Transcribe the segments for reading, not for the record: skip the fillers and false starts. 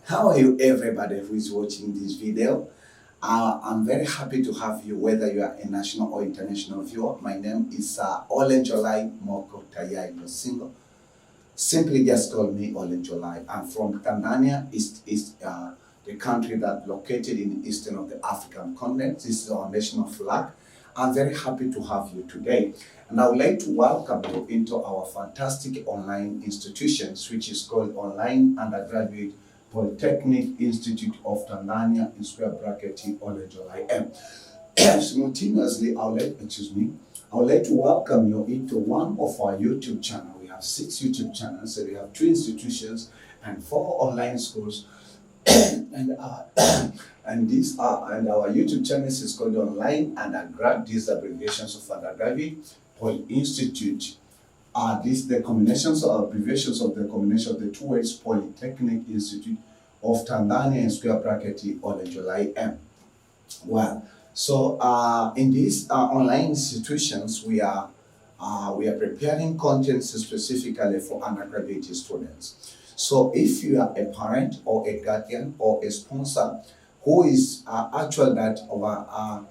How are you, everybody who is watching this video? I'm very happy to have you, whether you are a national or international viewer. My name is Olenjolai Moko TAYAI, no single. Simply just call me Olenjolai. I'm from Tanzania, the country that's located in the eastern of the African continent. This is our national flag. I'm very happy to have you today. And I would like to welcome you into our fantastic online institutions, which is called Online Undergraduate Polytechnic Institute of Tanzania, in square bracket OLENJOLAIM. Simultaneously, I would like to welcome you into one of our YouTube channels. We have 6 YouTube channels, so we have 2 institutions and 4 online schools. and our YouTube channel is called Online Undergrad. These are abbreviations of Undergraduate Poly Institute. These the combinations or abbreviations of the combination of the 2 words Polytechnic Institute of Tanzania, in square bracket OLENJOLAIM. Well, so in these online institutions, we are preparing content specifically for undergraduate students. So if you are a parent or a guardian or a sponsor who is actually that are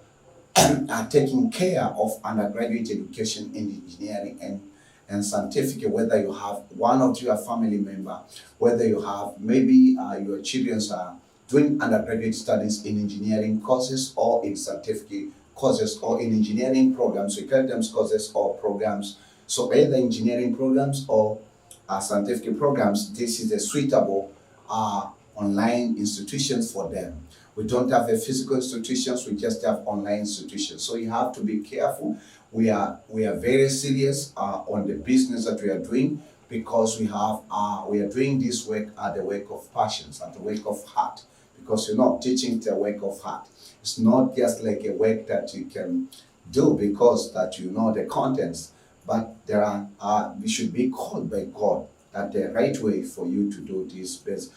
taking care of undergraduate education in engineering and scientific, whether you have one of your family member, whether you have maybe your children are doing undergraduate studies in engineering courses or in scientific courses or in engineering programs, we call them courses or programs. So either engineering programs or scientific programs, this is a suitable online institutions for them. We don't have a physical institutions, we just have online institutions. So you have to be careful. We are very serious on the business that we are doing, because we are doing this work at the work of passions, at the work of heart. Because teaching the work of heart. It's not just like a work that you can do because that you know the contents, but we should be called by God that the right way for you to do this best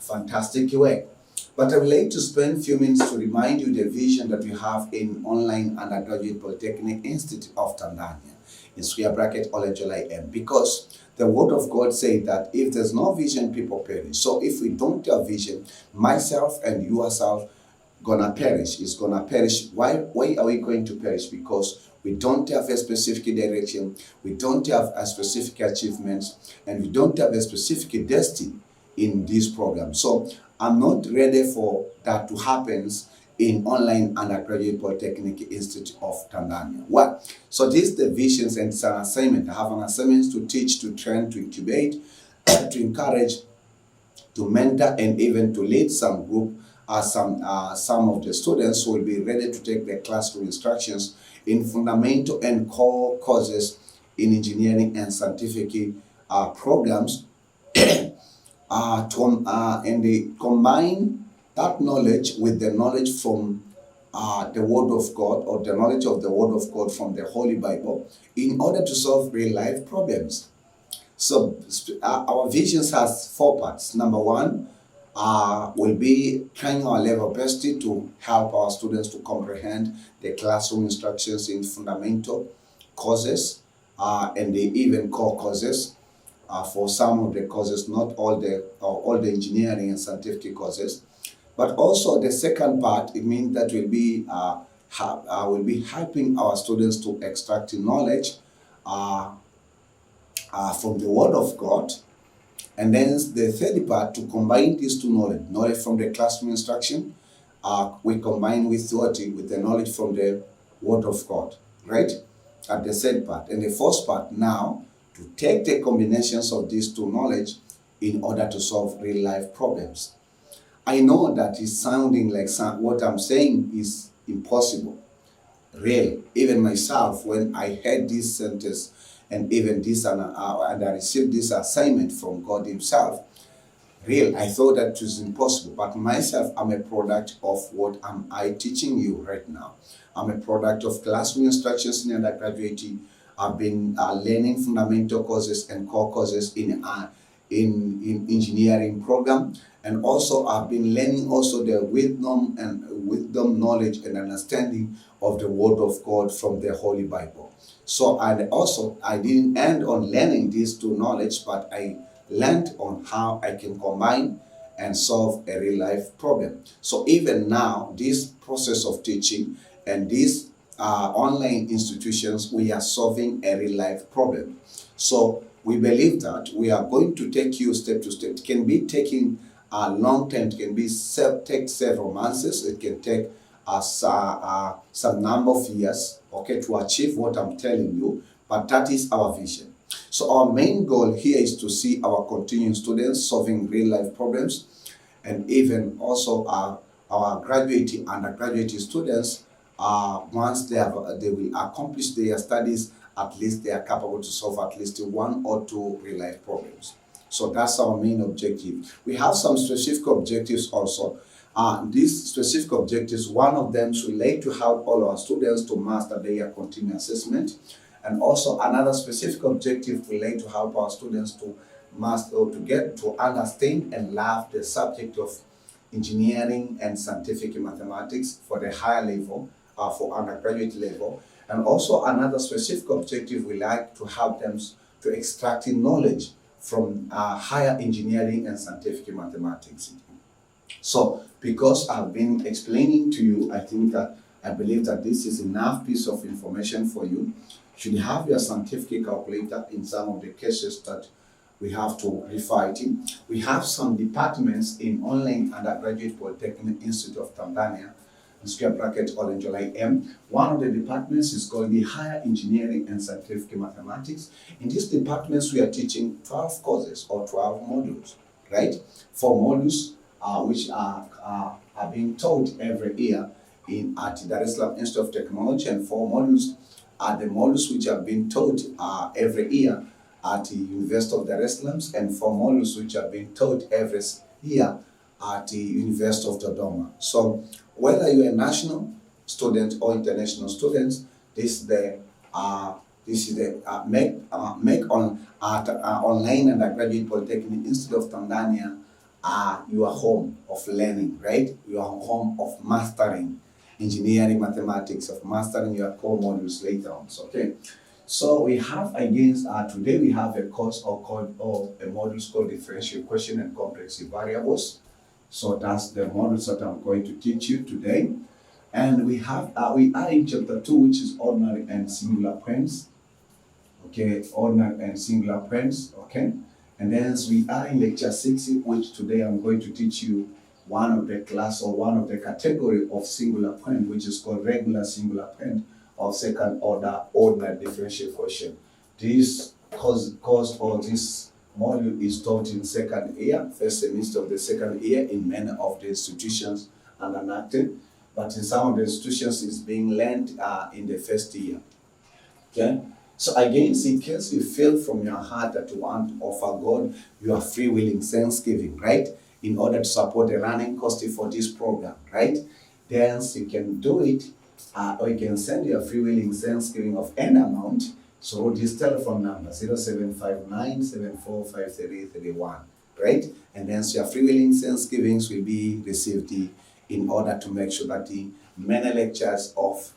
fantastic work. But I would like to spend a few minutes to remind you the vision that we have in Online Undergraduate Polytechnic Institute of Tanzania, in square bracket OLENJOLAIM, because the word of God says that if there's no vision, people perish. So if we don't have vision, myself and yourself gonna perish. It's gonna perish. Why are we going to perish? Because we don't have a specific direction, we don't have a specific achievements, and we don't have a specific destiny in this program. So I'm not ready for that to happen in Online Undergraduate Polytechnic Institute of Tanzania. What? So this is the visions, and it's an assignment. I have an assignment to teach, to train, to incubate, to encourage, to mentor, and even to lead some group. Some of the students will be ready to take the classroom instructions in fundamental and core courses in engineering and scientific programs. And they combine that knowledge with the knowledge from the Word of God, or the knowledge of the Word of God from the Holy Bible, in order to solve real life problems. So our visions has 4 parts. Number 1 will be trying our level best to help our students to comprehend the classroom instructions in fundamental courses and the even core courses. For some of the courses, not all the engineering and scientific courses. But also the second part, it means that we'll be helping our students to extract knowledge from the Word of God. And then the third part, to combine these 2 knowledge from the classroom instruction, we combine with the knowledge from the Word of God, right? At the third part. And the fourth part now, to take the combinations of these 2 knowledge in order to solve real life problems. I know that it's sounding like what I'm saying is impossible. Real. Even myself, when I heard this sentence and even this and I received this assignment from God Himself, real, I thought that it was impossible. But myself, I'm a product of what I teaching you right now. I'm a product of classroom instructions in undergraduate. I've been learning fundamental courses and core courses in engineering program, and also I've been learning also the wisdom, knowledge, and understanding of the Word of God from the Holy Bible. So I didn't end on learning these 2 knowledge, but I learned on how I can combine and solve a real life problem. So even now, this process of teaching and these online institutions, we are solving a real life problem. So we believe that we are going to take you step to step. It can be taking a long time, it can be take several months, it can take some number of years, okay, to achieve what I'm telling you, but that is our vision. So our main goal here is to see our continuing students solving real life problems, and even also our graduate and undergraduate students, once they will accomplish their studies, at least they are capable to solve at least one or two real life problems. So that's our main objective. We have some specific objectives also. These specific objectives, one of them is relate to help all our students to master their continuing assessment. And also another specific objective relate to help our students to master or to get to understand and love the subject of engineering and scientific mathematics for the higher level, for undergraduate level. And also another specific objective we like to help them to extracting knowledge from higher engineering and scientific mathematics. So because I've been explaining to you, I believe that this is enough piece of information for you. Should you have your scientific calculator in some of the cases that we have to refer to. We have some departments in online undergraduate Polytechnic Institute of Tanzania, in square bracket OLENJOLAIM. One of the departments is called the Higher Engineering and Scientific Mathematics. In these departments, we are teaching 12 courses or 12 modules, right? 4 modules which are being taught every year at Dar es Salaam Institute of Technology, and 4 modules are the modules which are being taught every year at the University of Dar es Salaam, and 4 modules which are being taught every year at the University of Dodoma. So whether you're a national student or international students, this is the online undergraduate Polytechnic Institute of Tanzania your home of learning, right? Your home of mastering engineering mathematics, of mastering your core modules later on. So, okay. So we have today we have a course a modules called Differential Question and Complex Variables. So that's the modules that I'm going to teach you today. And we are in chapter 2, which is ordinary and singular points. Okay, ordinary and singular points. Okay. And then we are in lecture 6, which today I'm going to teach you one of the class or one of the category of singular point, which is called regular singular point of second order ordinary differential question. This course or this module is taught in second year, first semester of the second year in many of the institutions and enacted, but in some of the institutions it's being learned in the first year. Okay. So again, in case you feel from your heart that you want to offer God your free willing thanksgiving, right? In order to support the running cost for this program, right? Then you can do it, or you can send your free willing thanksgiving of any amount. So this telephone number, 0759 745331, right? And then so your free willing thanksgivings will be received in order to make sure that the many lectures of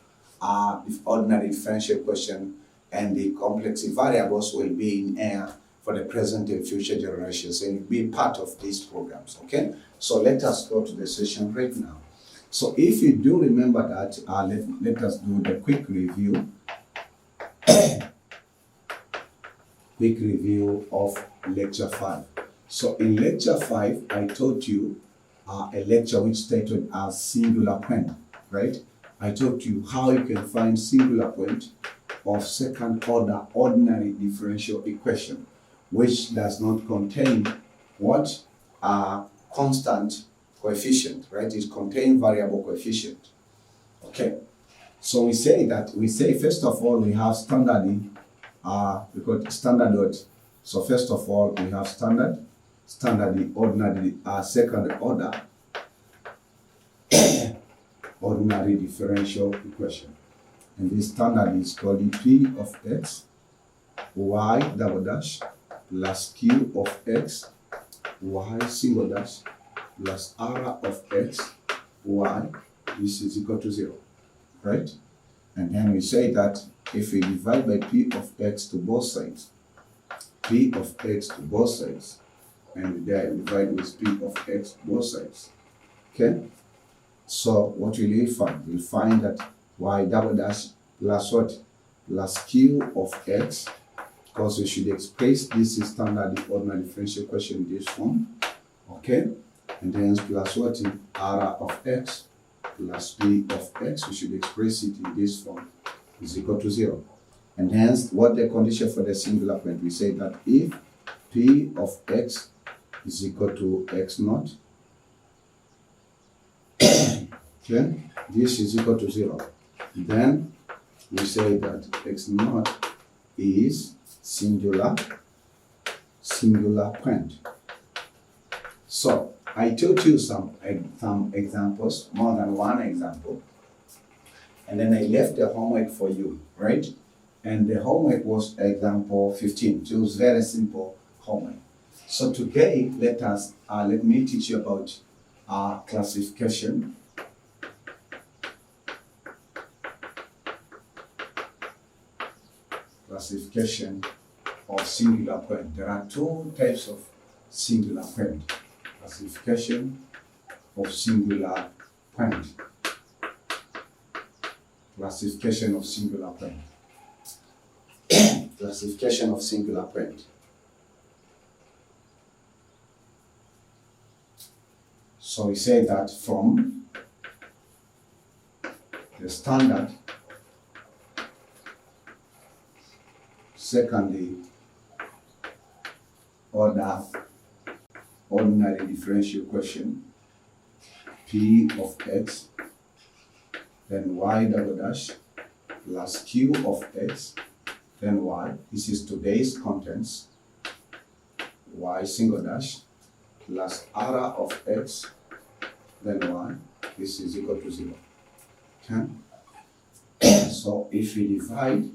ordinary differential question and the complex variables will be in air for the present and future generations and be part of these programs, okay? So let us go to the session right now. So if you do remember that, let us do the quick review. Quick review of lecture 5. So in lecture 5, I taught you a lecture which titled as singular point, right? I taught you how you can find singular point of second order ordinary differential equation, which does not contain what? Constant coefficient, right? It contains variable coefficient. Okay. So we say first of all we have standard because standard dot. So first of all we have standard ordinary second order ordinary differential equation. And this standard is called P of x y double dash plus q of x y single dash plus r of x y, this is equal to 0, right? And then we say that if we divide by p of x to both sides, p of x to both sides, and there divide with p of x to both sides. Okay? So what will we find? We'll find that y double dash plus what? Plus q of x, because we should express this is standard ordinary differential equation in this form. Okay? And then plus what? R of x plus p of x, we should express it in this form, is equal to 0. And hence, what the condition for the singular point? We say that if p of x is equal to x naught, okay, this is equal to 0. Then we say that x naught is singular point. So I told you some examples, more than one example, and then I left the homework for you, right? And the homework was example 15. So it was very simple homework. So today, let me teach you about classification. Classification of singular point. There are two types of singular point. Classification of singular point. Classification of singular point. Classification of singular point. So we say that from the standard, secondly, order ordinary differential equation, p of x, then y double dash, plus q of x, then y. This is today's contents. Y single dash, plus r of x, then y. This is equal to 0. Okay? So if we divide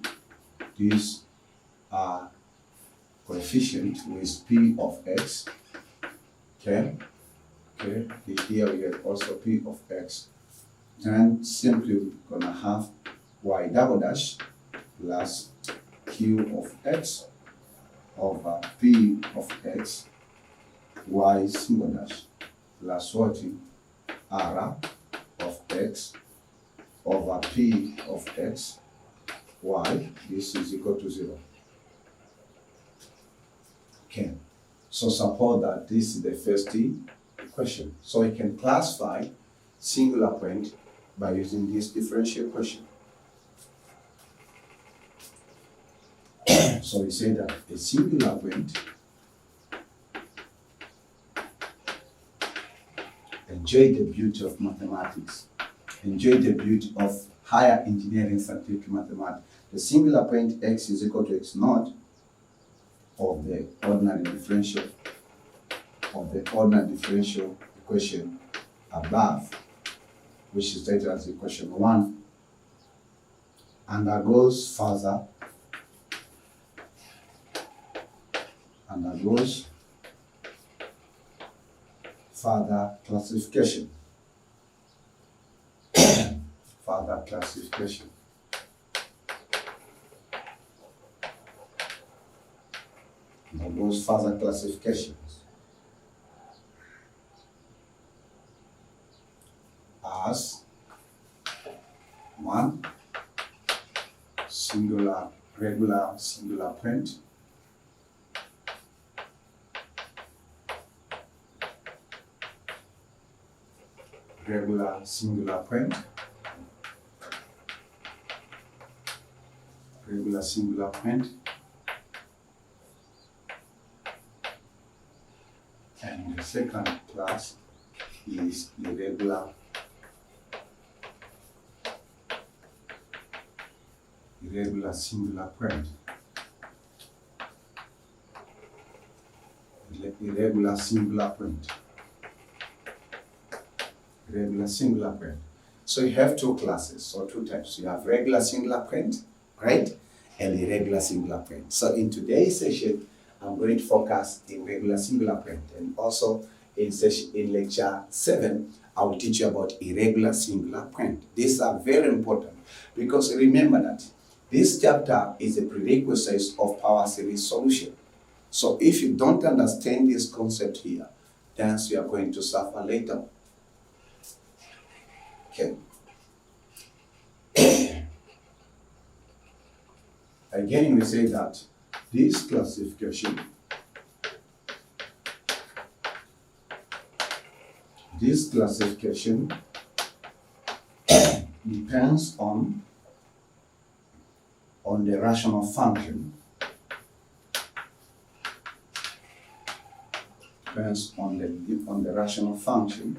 this coefficient with p of x, okay, here we have also p of x, then simply we're gonna have y double dash plus q of x over p of x, y single dash plus what? R of x over p of x, y. This is equal to 0. Okay, so suppose that this is the first equation. So we can classify singular point by using this differential equation. So we say that a singular point enjoy the beauty of mathematics, enjoy the beauty of higher engineering scientific mathematics. The singular point x is equal to x naught of the ordinary differential equation above, which is stated as equation 1, undergoes further classification. Further classification. Undergoes further classifications as 1. Regular singular point. Regular singular point. Regular singular point. And the second class is irregular singular point. Irregular singular point. Regular singular point. So you have two classes, or two types. You have regular singular point, right? And irregular singular point. So in today's session, I'm going to focus in regular singular point, and also in lecture 7, I will teach you about irregular singular point. These are very important because remember that this chapter is a prerequisite of power series solution. So if you don't understand this concept here, then you are going to suffer later. Okay. Again, we say that this classification depends on the rational function. Depends on the rational function.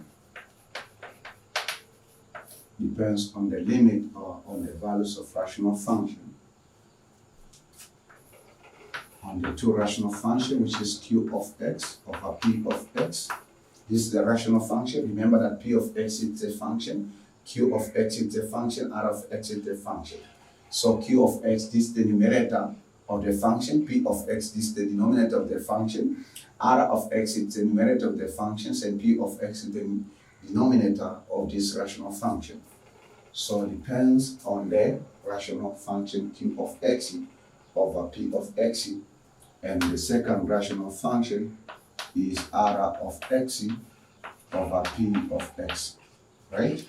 Depends on the limit or on the values of rational function. On the two rational function, which is q of x over p of x. This is the rational function. Remember that p of x is a function, q of x is a function, r of x is a function. So q of x, this is the numerator of the function, p of x, this is the denominator of the function, r of x is the numerator of the functions, and p of x is the denominator of this rational function. So it depends on the rational function q of x over p of x, and the second rational function is r of x over p of x, right?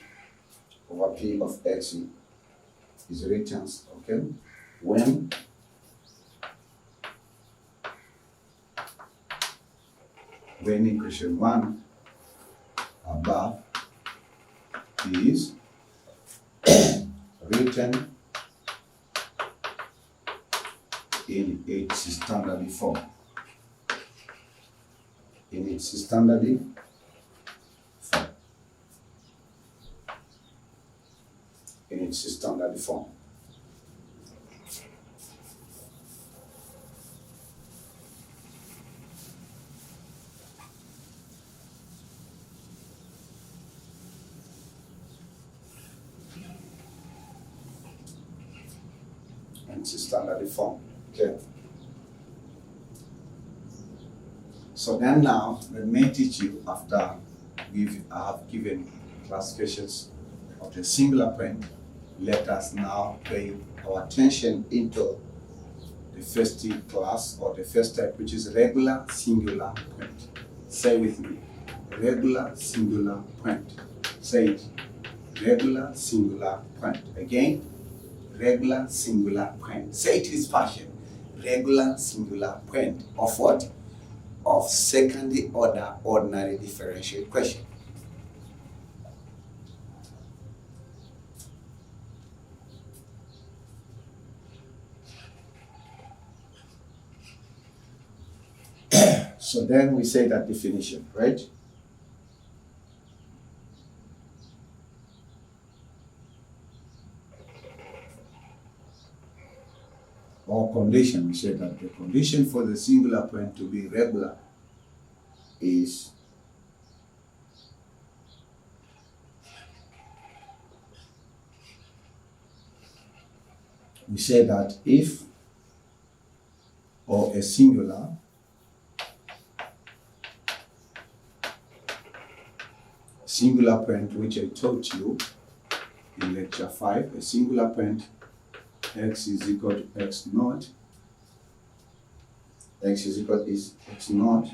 Over p of x is written, okay? When equation 1 above is written in its standard form. In its standard form. In its standard form. Its standard form. Okay. So then now, let me teach you after I have given classifications of the singular point. Let us now pay our attention into the first class or the first type, which is regular singular point. Say with me, regular singular point. Say it, regular singular point. Again, regular singular point. Say it with passion. Regular singular point of what? Of second order ordinary differential equation. So then we say that definition, right? Or condition, we say that the condition for the singular point to be regular is we say that if or a singular point, which I taught you in lecture 5, a singular point x is equal to x naught, x is equal to x naught,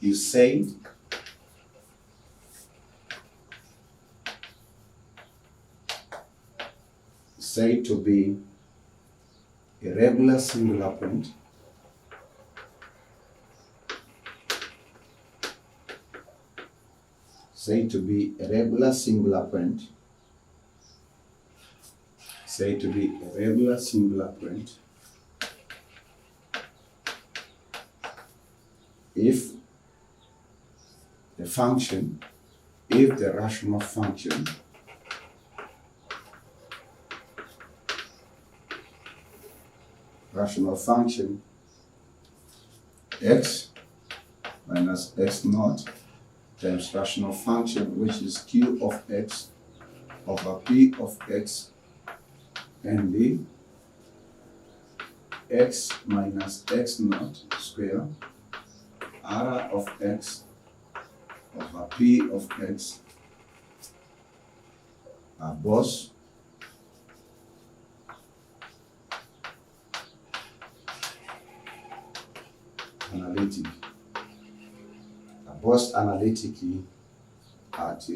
you say to be a regular singular point say to be a regular singular point if the rational function x minus x naught times rational function, which is q of x over p of x, and the x minus x naught square r of x over p of x are both analytic. Both analytically at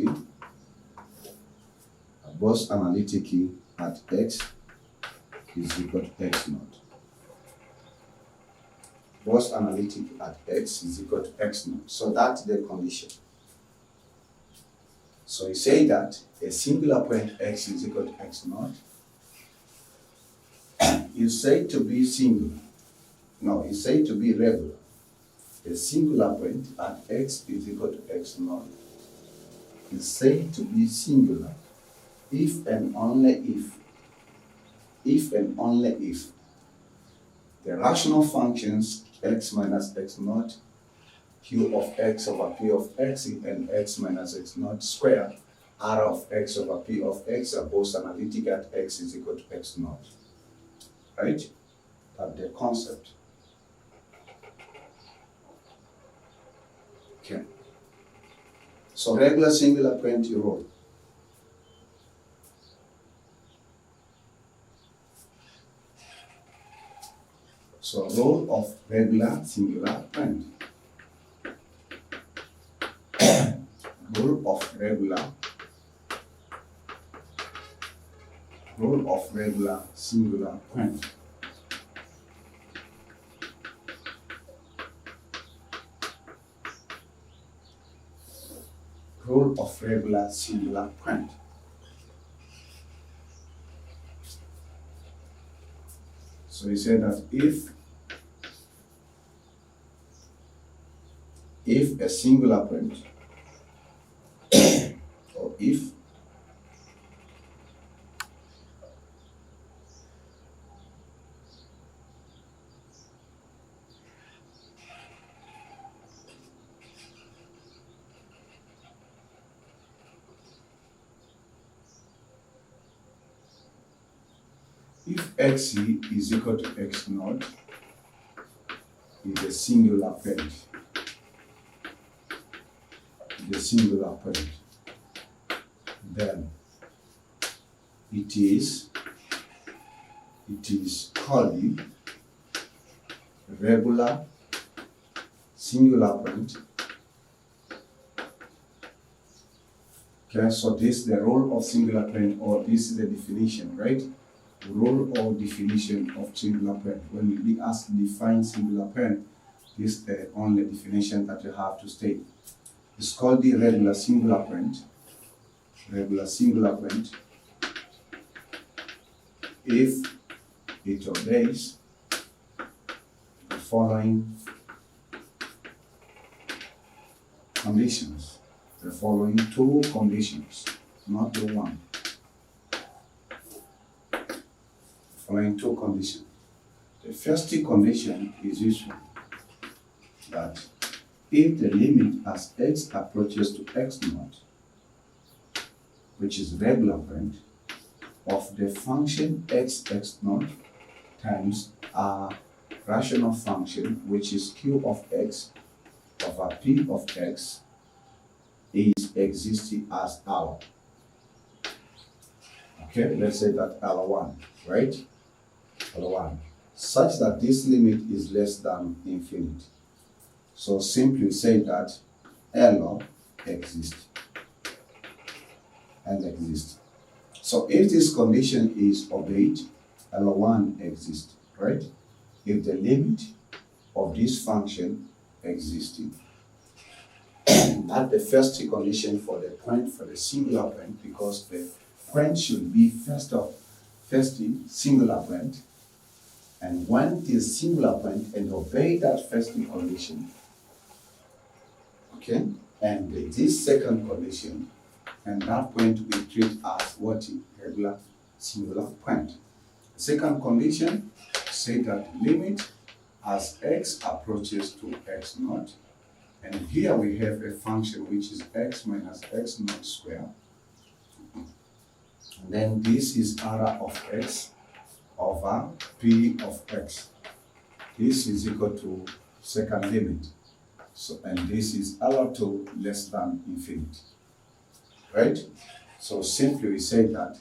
x is equal to x naught. Both analytic at x is equal to x naught. So that's the condition. So you say that a singular point x is equal to x naught is said to be singular. No, it's said to be regular. A singular point at x is equal to x naught is said to be singular if and only if the rational functions x minus x naught, q of x over p of x, and x minus x naught squared r of x over p of x are both analytic at x is equal to x naught. Right? That's the concept. Okay. So regular singular point you roll. So role of regular singular point. Role of regular singular point. Role of regular singular point. So we say that if a singular point or if x is equal to x naught is a singular point. Then it is called regular singular point. Okay, so this is the role of singular point, or this is the definition, right? Role or definition of singular point. When we ask define singular point, this is the only definition that you have to state. It's called the regular singular point. Regular singular point if it obeys the following conditions. The following two conditions, not the one. Following two conditions. The first condition is this one, that if the limit as x approaches to x naught, which is regular point, of the function x naught times a rational function, which is q of x over p of x, is existing as L. Okay, let's say that L1, right? L1, such that this limit is less than infinity. So simply say that L exists and exists. So if this condition is obeyed, L1 exists, right? If the limit of this function existing, that's the first condition for the point, for the singular point, because the point should be first singular point, and when it is singular point and obey that first condition, okay, and this second condition, and that point we treat as what is regular singular point. The second condition say that limit as x approaches to x naught, and here we have a function which is x minus x naught squared. And then this is r of x over p of x. This is equal to second limit. So, and this is L2 less than infinity. Right? So simply we say that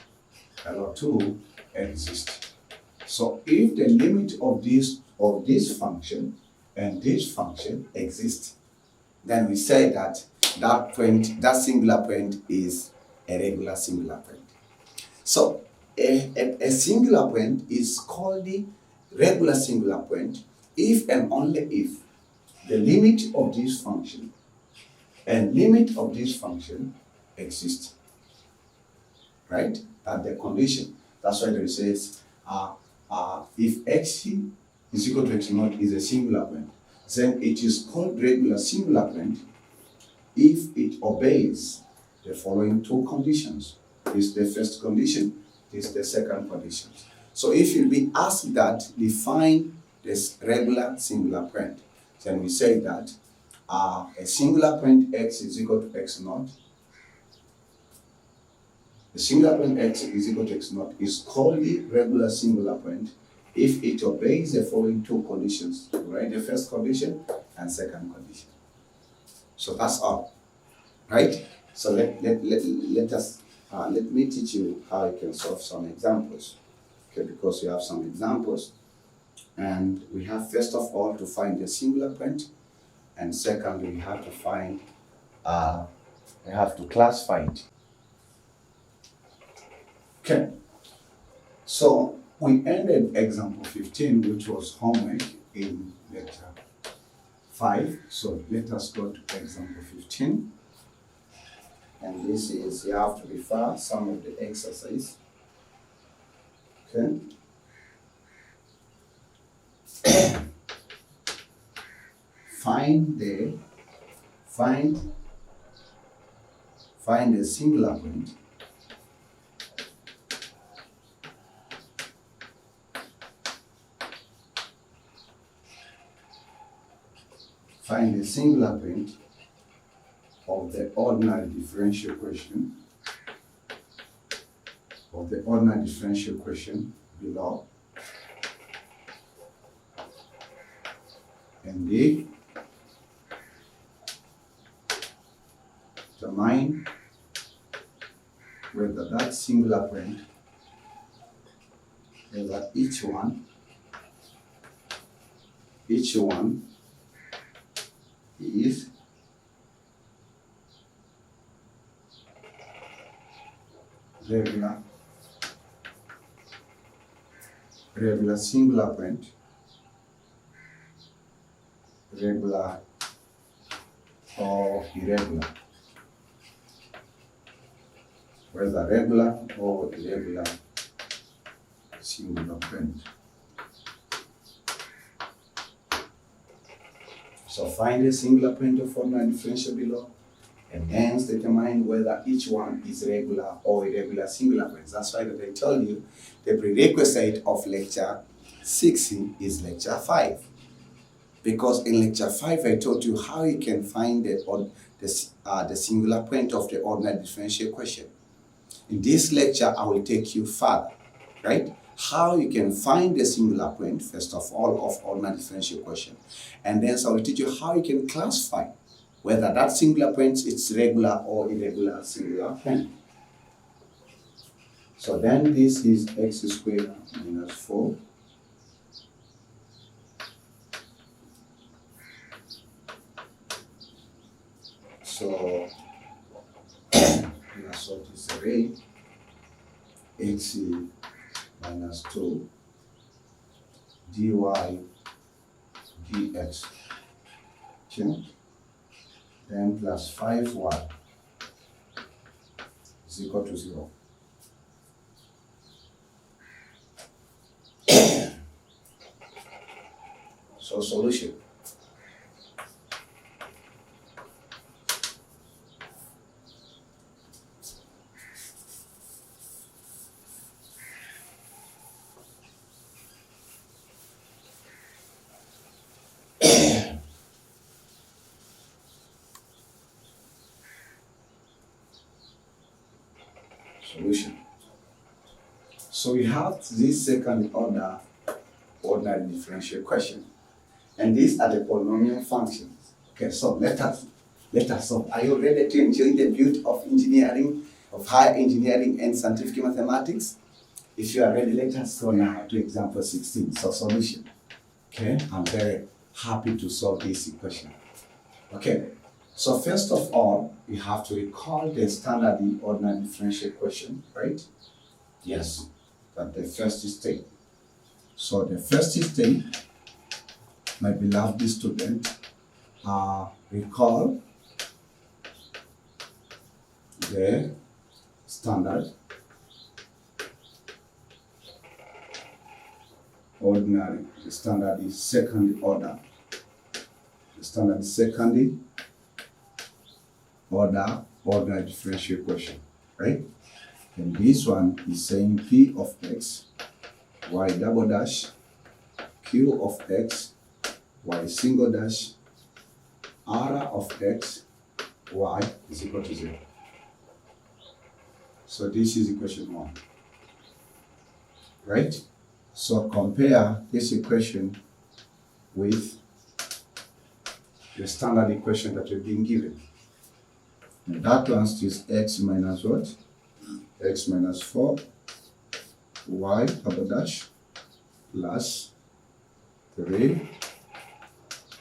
L2 exists. So if the limit of this function and this function exists, then we say that that singular point is a regular singular point. So a singular point is called the regular singular point if and only if the limit of this function and limit of this function exist. Right? That's the condition. That's why there says if x is equal to x naught is a singular point, then it is called regular singular point if it obeys the following two conditions. This is the first condition, this is the second condition. So if you'll be asked that, define this regular singular point, then we say that a singular point x is equal to x naught. The singular point x is equal to x naught is called the regular singular point if it obeys the following two conditions, right? The first condition and second condition. So that's all, right? So let me teach you how you can solve some examples, okay? Because we have some examples, and we have first of all to find the singular point, and secondly we have to find, we have to classify it. Okay, so we ended example 15, which was homework in lecture 5. So let us go to example 15. And this is, you have to refer some of the exercise. Okay. Find the singular point find the singular point of the ordinary differential question below, and determine whether that singular point, whether each one is regular singular point, regular or irregular, whether regular or irregular singular point. So find a singular point of ordinary differential below, and hence determine whether each one is regular or irregular singular points. That's why that I told you the prerequisite of lecture 6 is lecture 5. Because in lecture 5 I taught you how you can find the singular point of the ordinary differential question. In this lecture I will take you further, right? How you can find the singular point, first of all, of ordinary differential question. And then so I will teach you how you can classify whether that singular point is regular or irregular singular point. So then this is x squared minus 4 so that's what is array x minus 2 dy dx, okay? Then plus 5y is equal to 0. So solution. Solution. So we have this second order ordinary differential question, and these are the polynomial functions. Okay, so let us solve. Are you ready to enjoy the beauty of engineering, of higher engineering and scientific mathematics? If you are ready, let us go now to example 16. So solution. Okay, I'm very happy to solve this equation. Okay, so first of all, we have to recall the standard ordinary differential equation, right? Yes, that the first state. So the first state, my beloved student, recall the standard ordinary. The standard is second order. The standard is second order ordinary differential equation, right? And this one is saying P of x, y double dash, Q of x, y single dash, R of x, y is equal to 0. So this is equation 1, right? So compare this equation with the standard equation that we've been given. And that one is x minus what? X minus 4, y double dash, plus 3,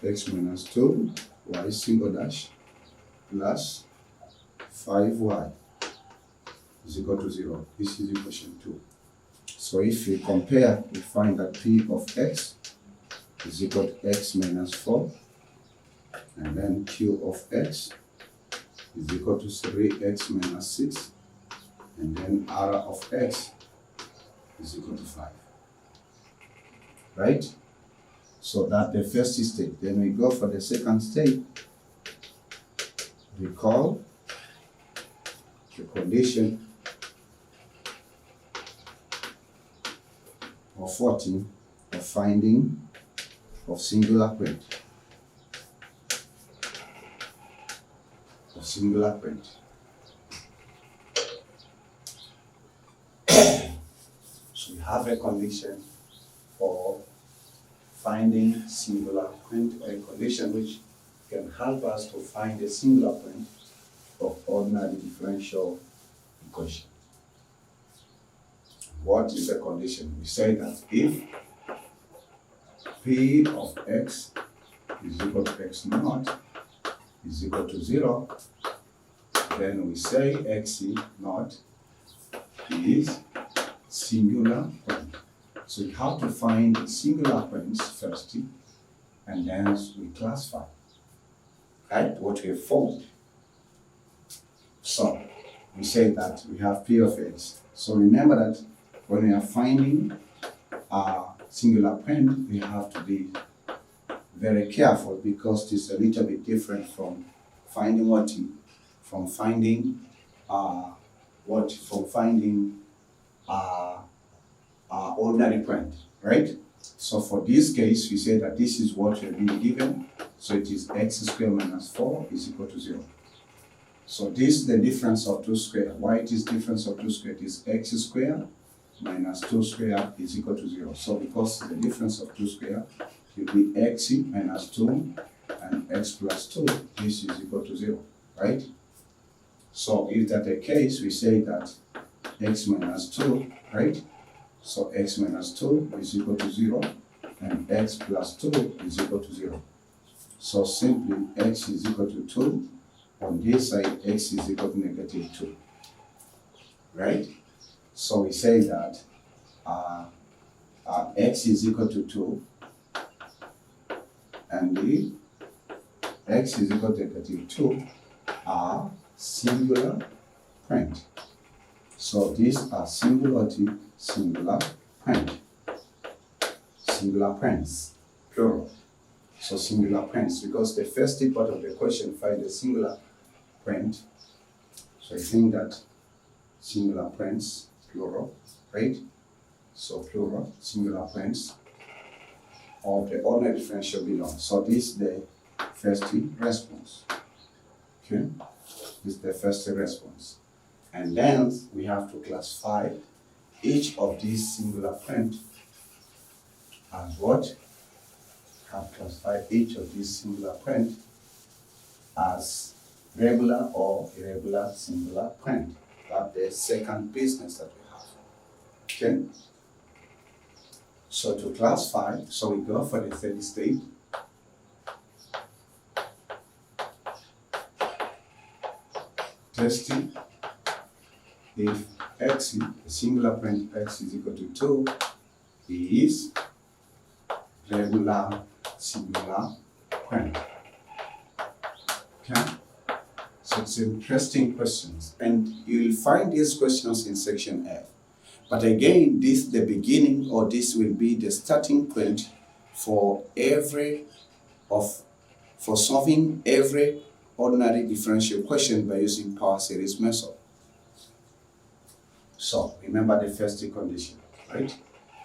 x minus 2, y single dash, plus 5y is equal to 0. This is equation 2. So if we compare, we find that P of x is equal to x minus 4, and then Q of x is equal to 3x minus 6, and then R of x is equal to 5. Right? So that's the first state. Then we go for the second state. Recall the condition of 14 of finding of singular point. Singular point. So we have a condition for finding singular point, or a condition which can help us to find a singular point of ordinary differential equation. What is the condition? We say that if P of x is equal to x naught is equal to 0, then we say x naught is singular point. So we have to find singular points first, and then we classify, right, what we have found. So we say that we have P of x. So remember that when we are finding a singular point, we have to be very careful, because it's a little bit different from finding what? From finding ordinary point, right? So for this case, we say that this is what we've been given. So it is x squared minus 4 is equal to 0. So this is the difference of 2 squared. Why it is difference of 2 squared? It is x squared minus 2 squared is equal to 0. So because the difference of 2 squared will be x minus 2 and x plus 2, this is equal to 0, right? So if that's the case, we say that x minus 2, right? So x minus 2 is equal to 0, and x plus 2 is equal to 0. So simply x is equal to 2. On this side, x is equal to negative 2, right? So we say that x is equal to 2, and the x is equal to negative 2 are singular point. So these are singular point. Singular points, plural. So singular points, because the first part of the question find a singular point. So I think that singular points, plural, right? So plural, singular points of the ordinary differential below. So this is the first response. Okay, this is the first response. And then we have to classify each of these singular points as what? Have classified each of these singular points as regular or irregular singular point. That's the second business that we have. Okay? So to classify, so we go for the third state. testing if x, the singular point x is equal to 2, is regular singular point. Okay? So it's interesting questions, and you will find these questions in section F. But again, this the beginning, or this will be the starting point for solving every ordinary differential question by using power series method. So remember the first condition, right?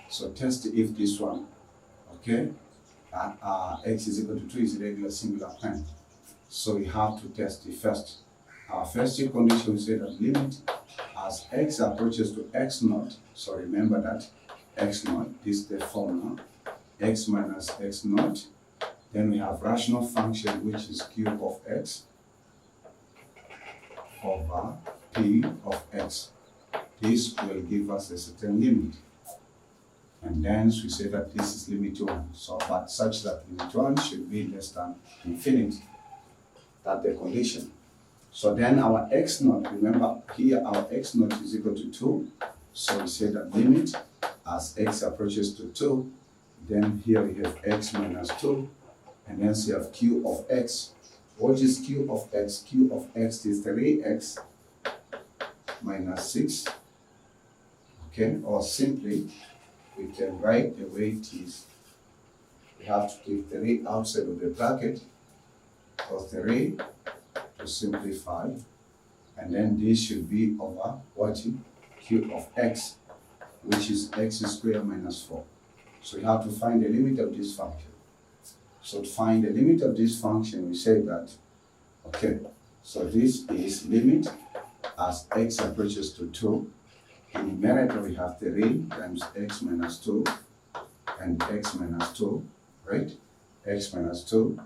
So test if this one, okay, x is equal to 2 is a regular singular point. So we have to test the first. Our first condition, we say that limit as x approaches to x naught. So remember that x naught, this is the formula, x minus x naught. Then we have rational function, which is cube of x over p of x. This will give us a certain limit. And then we say that this is limit 1. So, but such that limit 1 should be less than infinity. That's the condition. So then our x naught, remember here our x naught is equal to 2. So we say that limit as x approaches to 2. Then here we have x minus 2. And then we have q of x. What is q of x? Q of x is 3x minus 6. Okay, or simply we can write the way it is. We have to keep 3 outside of the bracket, or 3 to simplify, and then this should be over what? Q of x, which is x squared minus 4. So we have to find the limit of this function. So to find the limit of this function, we say that, okay, so this is limit as x approaches to 2. In numerator, we have 3 times x minus 2 and x minus 2, right? X minus 2.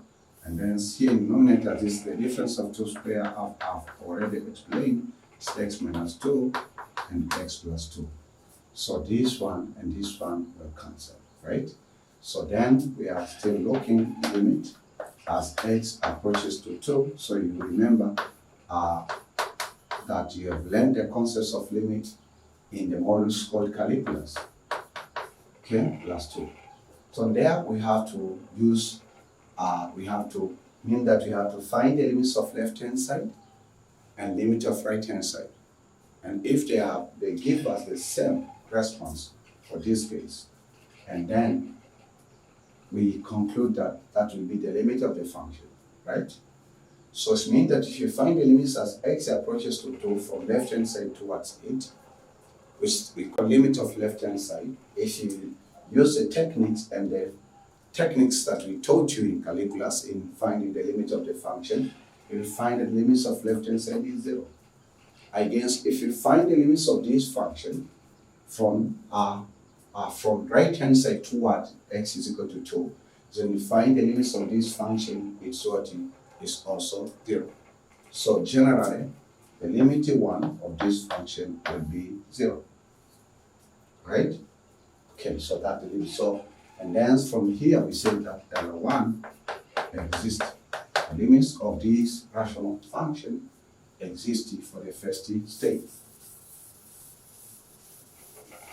And then here in denominator, this is the difference of 2 square I've already explained. It's x minus 2 and x plus 2. So this one and this one will cancel, right? So then we are still looking limit as x approaches to 2. So you remember that you have learned the concepts of limit in the modules called calculus. Okay, plus 2. So there we have to use, we have to find the limits of left-hand side and limit of right-hand side. And if they give us the same response for this case, and then we conclude that that will be the limit of the function, right? So it means that if you find the limits as x approaches to 2 from left-hand side towards it, which we call limit of left-hand side, if you use the techniques and the techniques that we taught you in calculus in finding the limit of the function, you'll find that the limits of left-hand side is 0. Against, if you find the limits of this function from right-hand side toward x is equal to 2, then you find the limits of this function is also 0. So generally, the limit 1 of this function will be 0. Right? Okay, so that's the limit. So, and then from here we say that L1 exists. The limits of this rational function exist for the first state.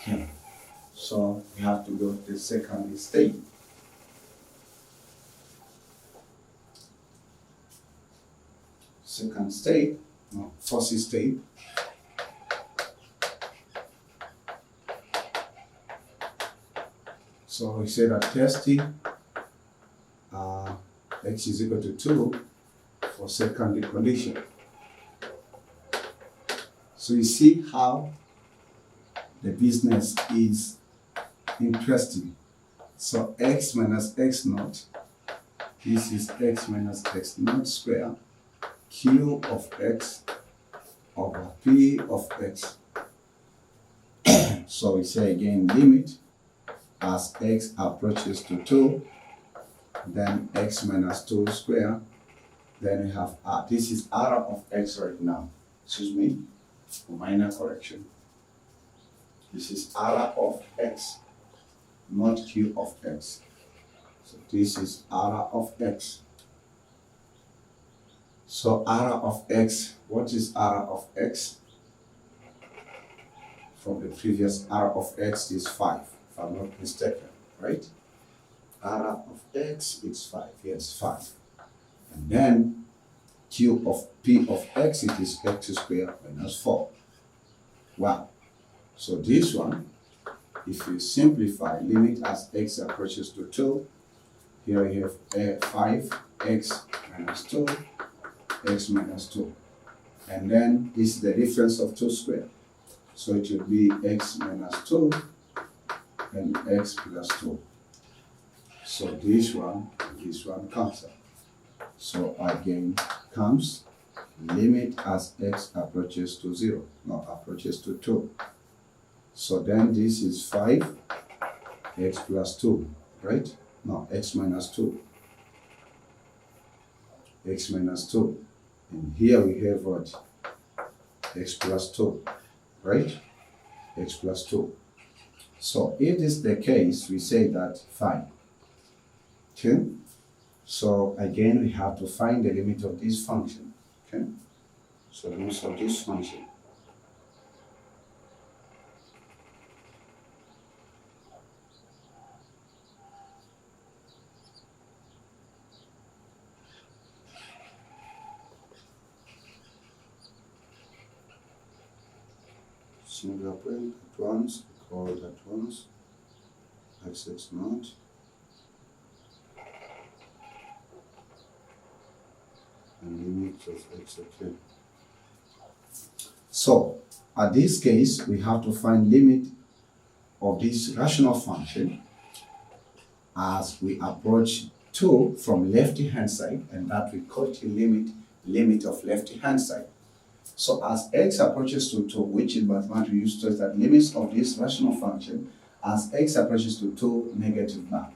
Okay. So we have to go to the second state. First state. So we say that testing x is equal to 2 for second condition. So you see how the business is interesting. So x minus x naught, this is x minus x naught square, q of x over p of x. So we say again limit as x approaches to 2, then x minus 2 square, then we have this is r of x right now. Excuse me, minor correction. This is r of x, not q of x. So this is r of x. So R of x, what is R of x? From the previous, R of x is 5, if I'm not mistaken, right? R of x is 5, yes, 5. And then Q of P of x, it is x squared minus 4. Wow. So this one, if you simplify, limit as x approaches to 2, here you have 5x minus 2, x minus 2. And then this is the difference of 2 squared. So it will be x minus 2 and x plus 2. So this one cancel. So again comes limit as x approaches to 0, no, approaches to 2. So then this is 5 x plus 2, right? No, x minus 2. X minus 2. And here we have what? X plus 2, right? X plus 2. So if this is the case, we say that fine. Okay? So again, we have to find the limit of this function. Okay? So limit of this function. Singular point at once, call it at once, x naught. And limit of x, okay. So, at this case, we have to find limit of this rational function as we approach 2 from left-hand side, and that we call it limit of left-hand side. So as x approaches to 2, which in mathematics we use to that limits of this rational function as x approaches to 2 negative bar.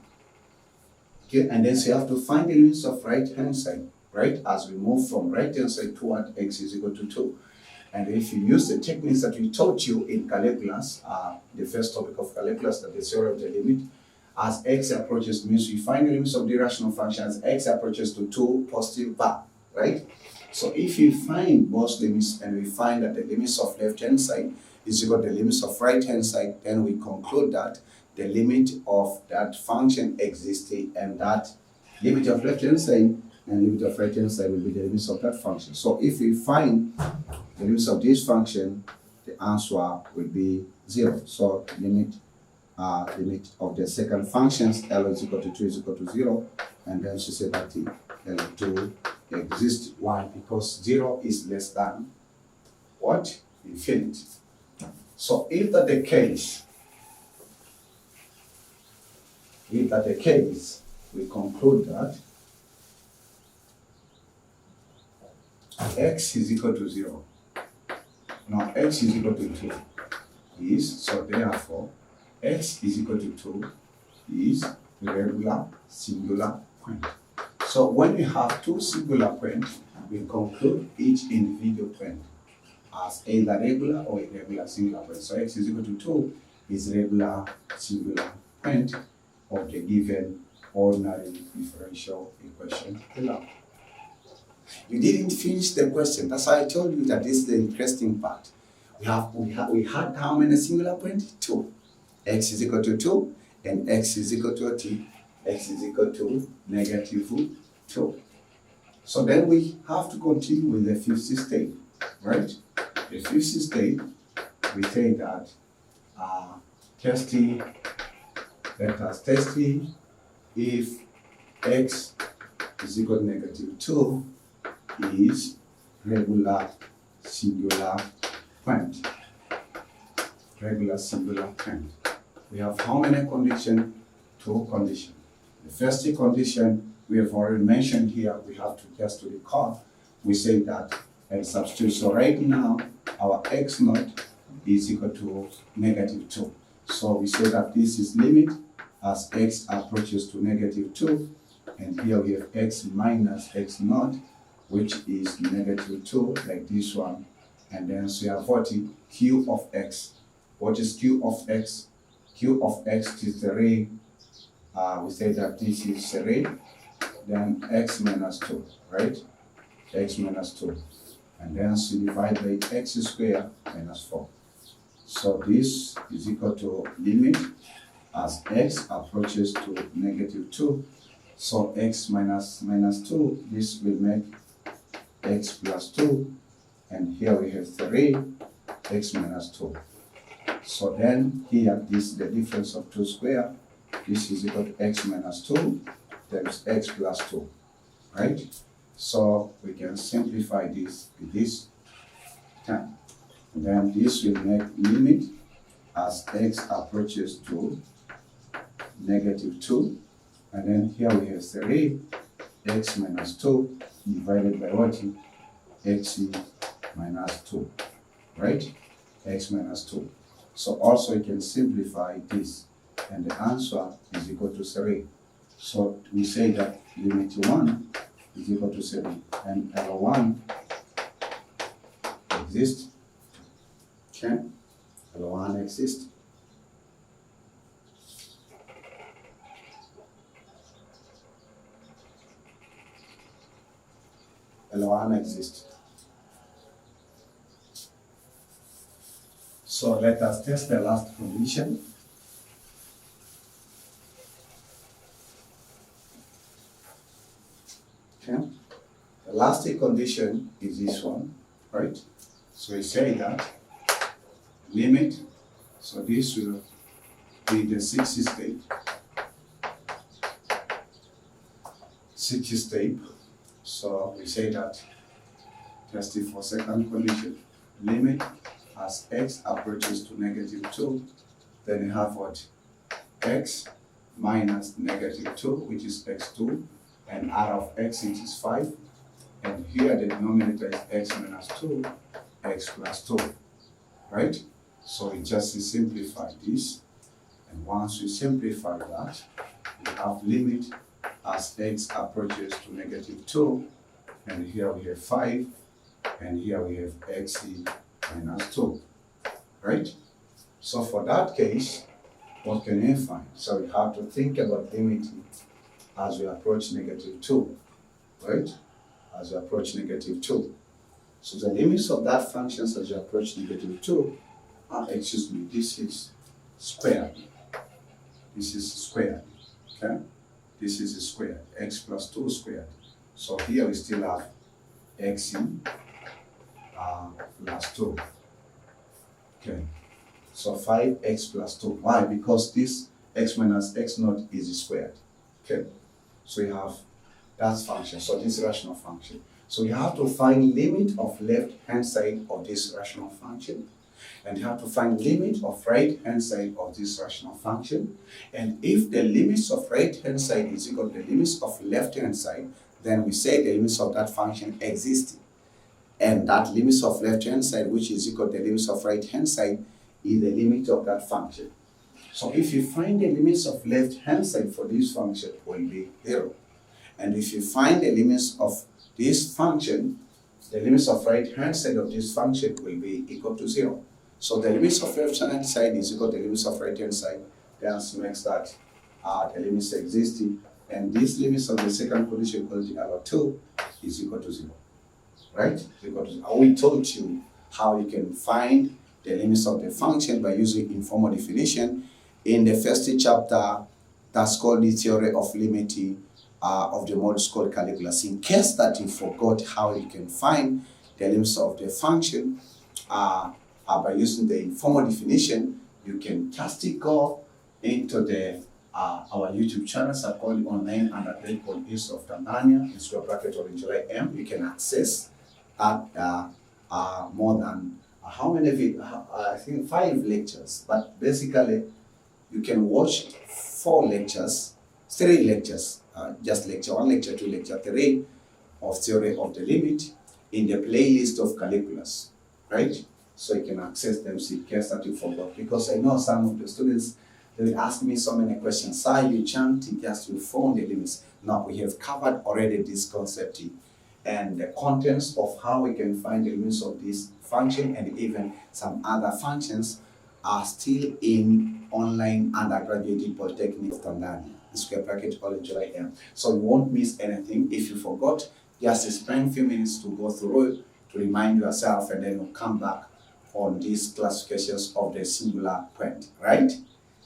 Okay, and then so you have to find the limits of right-hand side, right? As we move from right-hand side toward x is equal to 2. And if you use the techniques that we taught you in calculus, the first topic of calculus, that the theory of the limit, as x approaches means you find the limits of the rational function as x approaches to 2 positive bar, right? So if you find both limits and we find that the limits of left-hand side is equal to the limits of right-hand side, then we conclude that the limit of that function existed, and that limit of left-hand side and limit of right-hand side will be the limits of that function. So if we find the limits of this function, the answer will be 0. So limit of the second functions, L is equal to 2 is equal to 0, and then she said that the L2 exists. Why? Because 0 is less than what? Infinity. So if that the case, we conclude that x is equal to 0. Now x is equal to 2 is, so therefore x is equal to 2 is regular singular point. So when we have two singular points, we conclude each individual point as either regular or irregular singular point. So x is equal to 2 is regular singular point of the given ordinary differential equation below. You didn't finish the question. That's why I told you that this is the interesting part. We had how many singular points? 2. X is equal to 2 and x is equal to t. X is equal to negative 2. So then we have to continue with the fifth state, right? The fifth state, we say that let us test if x is equal to negative 2 is regular singular point. Regular singular point. We have how many conditions? 2 conditions. The first condition we have already mentioned here, we have to just to recall. We say that and substitute. So right now, our x naught is equal to negative 2. So we say that this is limit as x approaches to negative 2. And here we have x minus x naught, which is negative 2, like this one. And then so we have what? Q of x. What is Q of x? Q of x is the ray. We say that this is a ray, then x minus 2, right? x minus 2. And then we divide by x squared minus 4. So this is equal to limit as x approaches to negative 2. So x minus 2, this will make x plus 2. And here we have 3, x minus 2. So then here, this is the difference of 2 squared. This is equal to x minus 2 times x plus 2, right? So we can simplify this with this term. And then this will make limit as x approaches to negative 2. And then here we have 3, x minus 2 divided by what? X minus 2, right? X minus 2. So also you can simplify this, and the answer is equal to 3. So we say that limit 1 is equal to 3, and L1 exists. Okay, L1 exists. L1 exists. So let us test the last condition. Okay. The last condition is this one, right? So we say that limit, so this will be the 60th step. 60th step. So we say that testing for second condition, limit as x approaches to negative 2, then you have what? X minus negative 2, which is x2, and r of x, which is 5. And here the denominator is x minus 2, x plus 2, right? So we just simplify this. And once we simplify that, we have limit as x approaches to negative 2, and here we have 5, and here we have x minus 2, right? So for that case, what can we find? So we have to think about limiting as we approach negative 2, right? As we approach negative 2. So the limits of that function as you approach negative 2 are, excuse me, this is squared. This is squared, okay? This is squared, x plus 2 squared. So here we still have x plus 2. Okay, so 5x plus 2. Why? Because this x minus x naught is squared. Okay, so you have that function, so this rational function. So you have to find limit of left hand side of this rational function, and you have to find limit of right hand side of this rational function. And if the limits of right hand side is equal to the limits of left hand side, then we say the limits of that function exist. And that limits of left hand side, which is equal to the limits of right hand side, is the limit of that function. So if you find the limits of left hand side for this function will be 0. And if you find the limits of this function, the limits of right hand side of this function will be equal to 0. So the limits of left hand side is equal to the limits of right hand side. The answer makes that the limits existing, and these limits of the second condition equal to L2 is equal to 0. Right? Because we told you how you can find the limits of the function by using informal definition in the first chapter. That's called the theory of limiting of the modus called calculus. In case that you forgot how you can find the limits of the function by using the informal definition, you can just go into the our YouTube channels are called Online Undergrad Polyinstit of Tanzania, in square bracket OLENJOLAIM. You can access that more than how many of it? I think 5 lectures, but basically you can watch 4 lectures, 3 lectures, just lecture 1, lecture 2, lecture 3 of theory of the limit in the playlist of calculus, right? So you can access them in case that you forgot, because I know some of the students, they will ask me so many questions. Sir, you chanted just you found the limits. Now we have covered already this concept and the contents of how we can find the limits of this function and even some other functions are still in Online Undergraduate Polytechnic of Tanzania, square bracket OLENJOLAIM. So you won't miss anything. If you forgot, Just spend a few minutes to go through it, to remind yourself, and then you'll come back on these classifications of the singular point, right?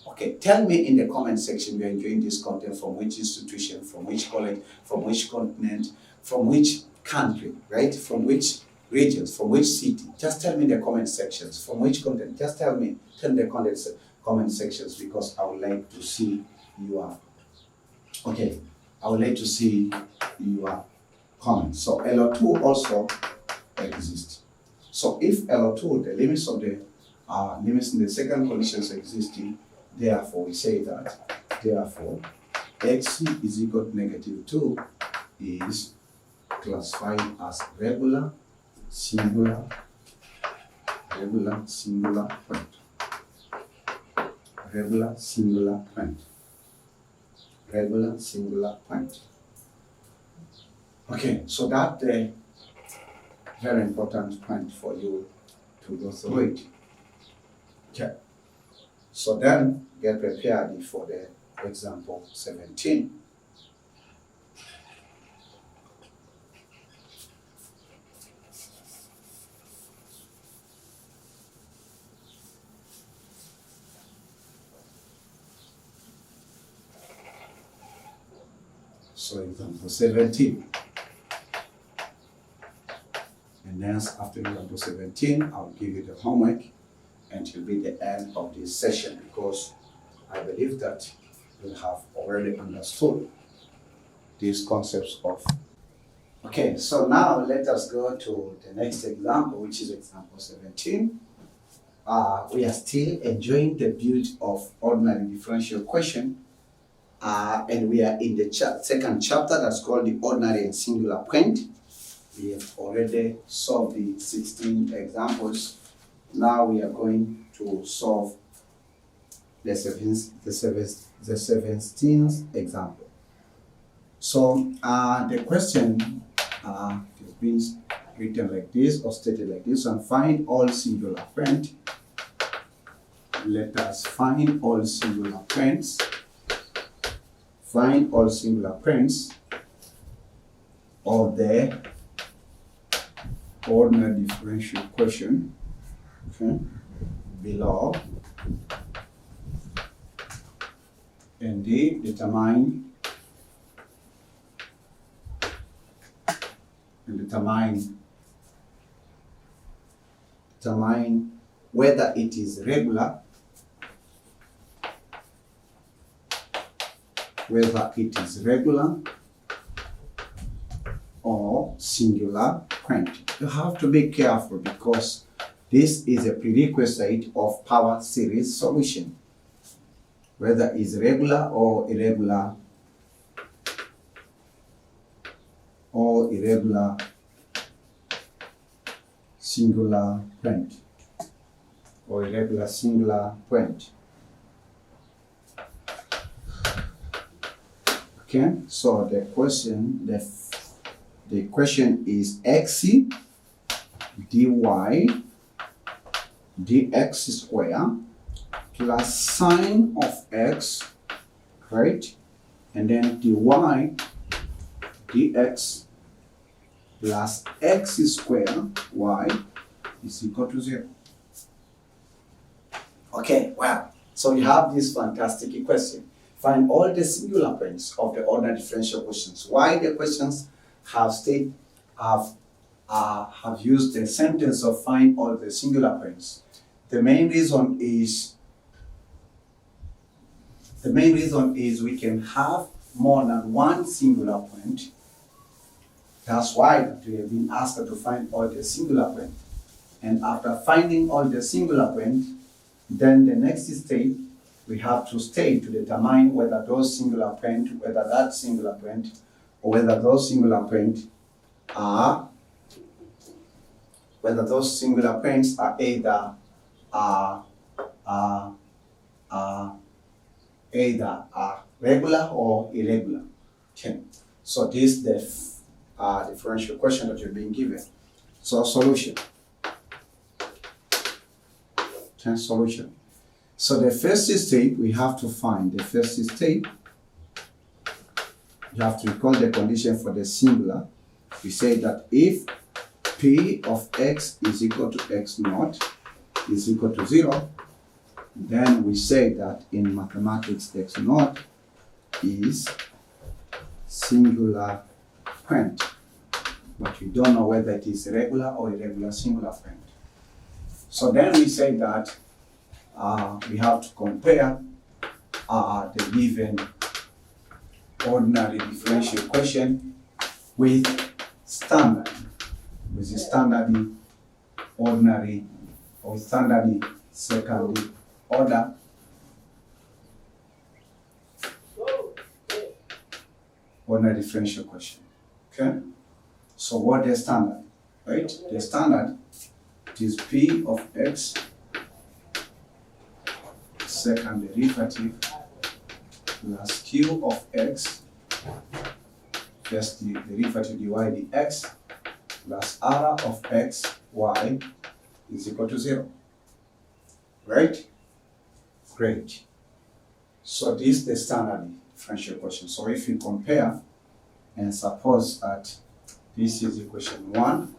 Okay, tell me in the comment section you're enjoying this content, from which institution, from which college, from which continent, from which country, right? From which regions, from which city. Just tell me in the comment sections, from which content. Just tell me in the comment sections, because I would like to see your, okay, I would like to see your comments. So LO2 also exists. So if LO2, the limits of the limits in the second conditions existing, therefore we say that, therefore, x is equal to -2 is classified as regular singular point. Regular singular point. Regular singular point. Okay, so that's the very important point for you to go through it. Okay. So then get prepared for the example 17. So example 17. And then after example 17, I'll give you the homework, and it will be the end of this session, because I believe that you have already understood these concepts of. Okay, so now let us go to the next example, which is example 17. We are still enjoying the beauty of ordinary differential question, and we are in the second chapter that's called the ordinary and singular point. We have already solved the 16 examples. Now we are going to solve the 17th example. So the question is being written like this, or stated like this, and find all singular point. Let us find all singular points. Find all singular points of the ordinary differential question, okay, below, and they determine whether it is regular, or singular point. You have to be careful, because this is a prerequisite of power series solution. Whether it's regular or irregular, singular point, or irregular singular point. Okay, so the question is x dy dx square plus sine of x, right? And then dy dx plus x square y is equal to 0. Okay, well, so you have this fantastic equation. Find all the singular points of the ordinary differential questions. Why the questions have used the sentence of find all the singular points? The main reason is we can have more than one singular point. That's why we have been asked to find all the singular points. And after finding all the singular points, then the next step, we have to stay to determine whether those singular points, whether those singular points are either regular or irregular. Okay. So this is the differential question that you're being given. So solution. Okay, solution. So the first step, we have to find the first step. You have to recall the condition for the singular. we say that if P of x is equal to x naught is equal to 0, then we say that in mathematics x naught is singular point. But we don't know whether it is regular or irregular singular point. So then we say that we have to compare the given ordinary differential equation with standard, with the standard ordinary or standard second order ordinary differential equation. Okay? So what the standard, right? The standard is P of x second derivative plus Q of x first derivative dy dx plus r of x y is equal to 0. Right? Great. So this is the standard differential equation. So if you compare and suppose that this is equation 1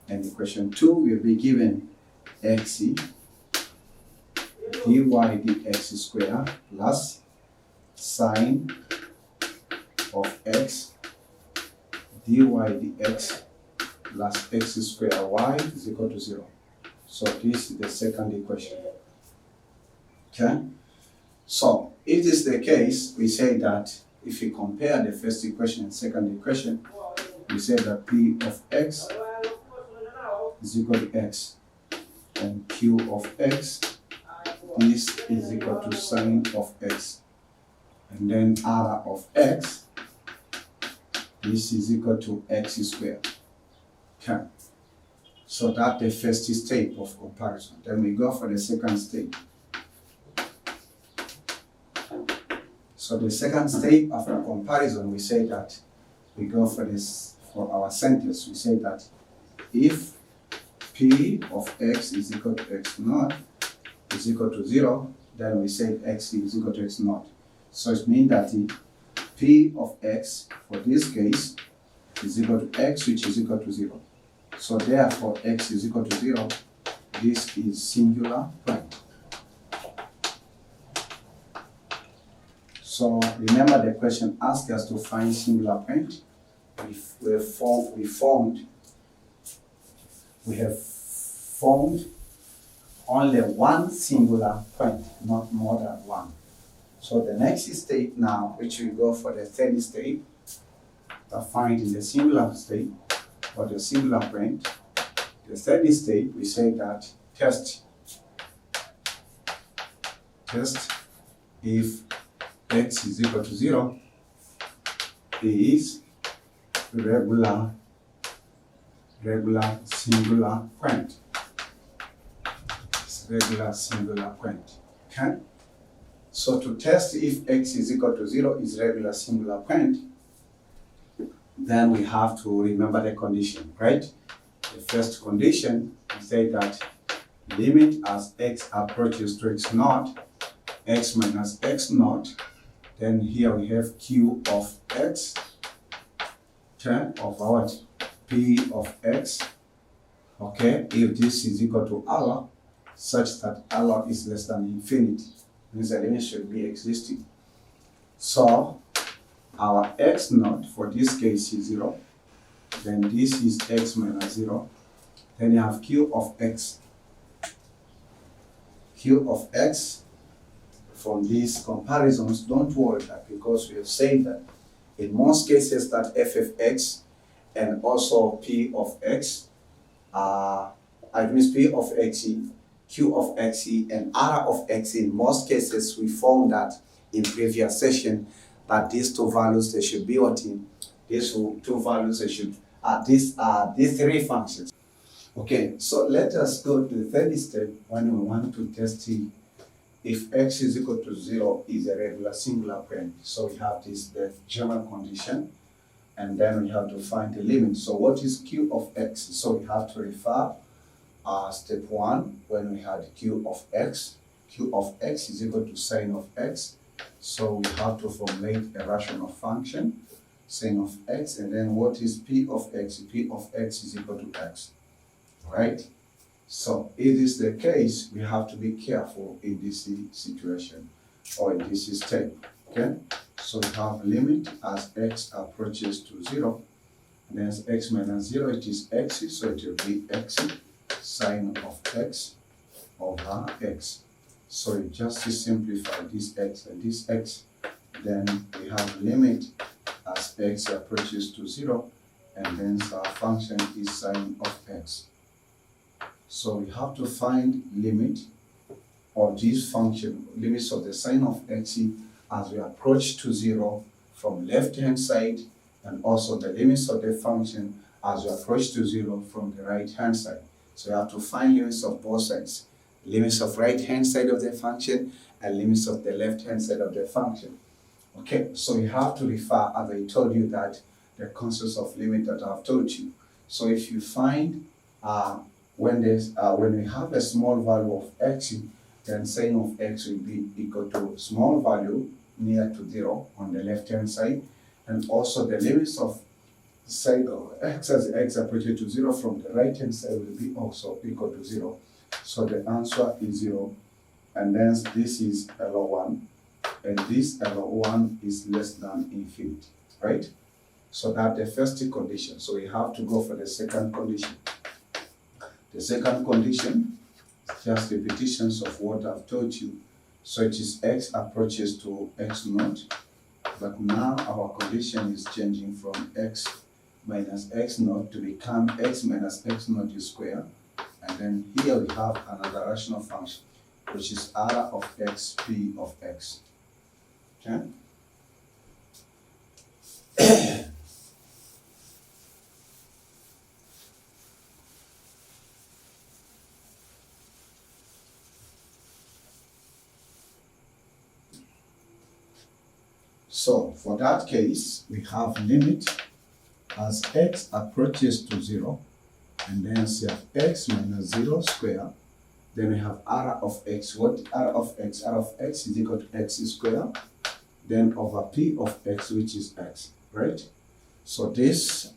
and equation 2 will be given x dy dx square plus sine of x dy dx plus x square y is equal to 0. So this is the second equation. Okay? So if this is the case, we say that if we compare the first equation and second equation, we say that P of x is equal to x and Q of x, this is equal to sine of x, and then R of x, this is equal to x squared. Okay. So that's the first step of comparison. Then we go for the second step. So the second step after comparison, we say that we go for this, for our sentence, we say that if P of x is equal to x naught is equal to 0, then we say x is equal to x naught. So it means that P of x, for this case, is equal to x, which is equal to 0. So therefore, x is equal to 0. This is singular point. So remember the question asked us to find singular point. We have formed only one singular point, not more than one. So the next step now, which we go for the third step, to find in the singular state or the singular point. The third step, we say that test if x is equal to 0 is regular singular point. It's regular singular point. Okay? So to test if x is equal to 0 is regular singular point, then we have to remember the condition, right? The first condition, we say that limit as x approaches to x naught, x minus x naught, then here we have q of x, okay, of our p of x, okay, if this is equal to r, such that r is less than infinity, means the limit should be existing. So our x naught for this case is 0, then this is x minus 0, then you have q of x. Q of x, from these comparisons, don't worry that, because we have said that in most cases that f of x and also p of x, p of x, q of x, and r of x, in most cases we found that in previous session that these two values, they should be what in these two values, they should these three functions. Okay, so let us go to the third step when we want to test if x is equal to 0 is a regular singular point. So we have this the general condition, and then we have to find the limit. So what is q of x? So we have to refer step 1 when we had q of x. Q of x is equal to sine of x. So we have to formulate a rational function. Sign of x, and then what is p of x? P of x is equal to x, right? So if this is the case, we have to be careful in this situation or in this step, okay? So we have limit as x approaches to 0, and then as x minus 0, it is x, so it will be x sine of x over x. So you just simplify this x and this x, then we have limit as x approaches to 0, and then our function is sine of x. So we have to find limit of this function, limits of the sine of x as we approach to 0 from left hand side, and also the limits of the function as we approach to 0 from the right hand side. So we have to find limits of both sides, limits of right hand side of the function and limits of the left hand side of the function. Okay, so you have to refer, as I told you, that the concepts of limit that I've told you. So if you find when we have a small value of x, then sine of x will be equal to small value near to 0 on the left hand side, and also the limits of sine of x as x approaches to 0 from the right hand side will be also equal to 0. So the answer is 0, and then this is L1, and this L1 is less than infinity, right? So that's the first condition. So we have to go for the second condition. The second condition is just repetitions of what I've told you. So it is x approaches to x naught, but now our condition is changing from x minus x naught to become x minus x naught square. And then here we have another rational function, which is r of x, p of x. Okay? So for that case, we have limit as x approaches to 0, and then we have x minus 0 square. Then we have r of x. What r of x? R of x is equal to x square, then over p of x, which is x, right? So this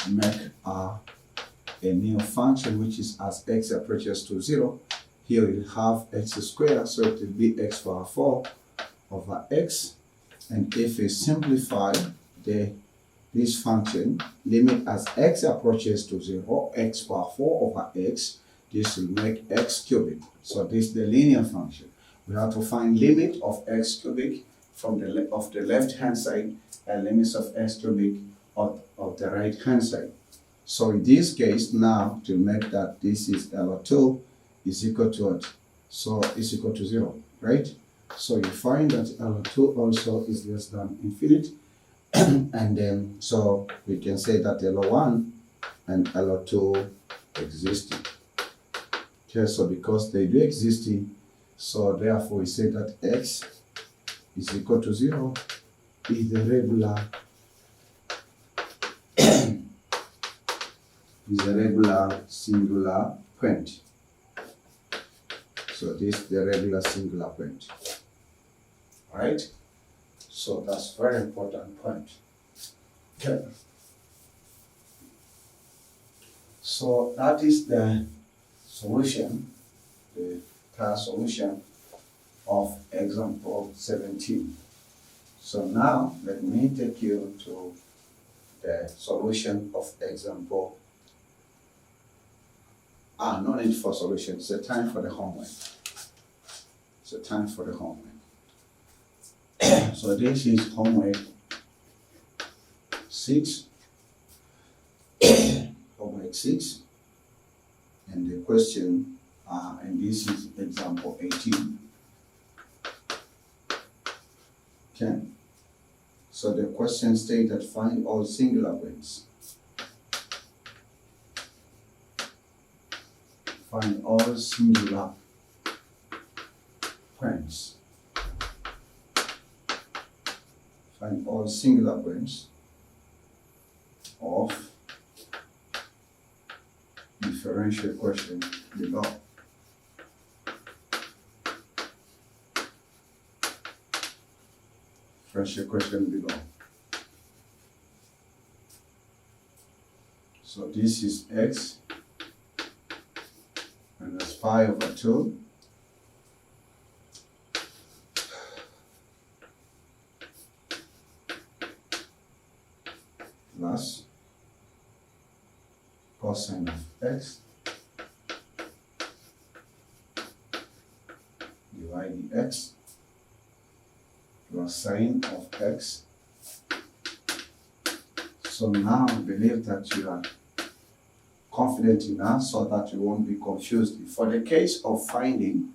make a new function, which is as x approaches to 0. Here we have x square, so it will be x power 4 over x. And if we simplify this function, limit as x approaches to 0, x power 4 over x, this will make x cubic. So this is the linear function. We have to find limit of x cubic from the left hand side and limits of x cubic of the right hand side. So in this case, now to make that this is L2 is equal to what? So it's equal to 0, right? So you find that L2 also is less than infinity, and then so we can say that L1 and L2 existing. Okay, so because they do existing, so therefore we say that x is equal to 0 is the regular singular point. So this is the regular singular point. Right? So that's very important point. Okay. So that is the solution, the class solution of example 17. So now let me take you to the solution of example. No need for solution. It's a time for the homework. It's a time for the homework. So this is homework 6. Homework 6. And the question, and this is example 18. Okay. So the question states that find all singular points. Find all singular points. Find all singular points of differential question below. Differential question below. So this is x minus 5/2 plus cosine of x divide dx plus sine of x. So now I believe that you are confident enough so that you won't be confused. For the case of finding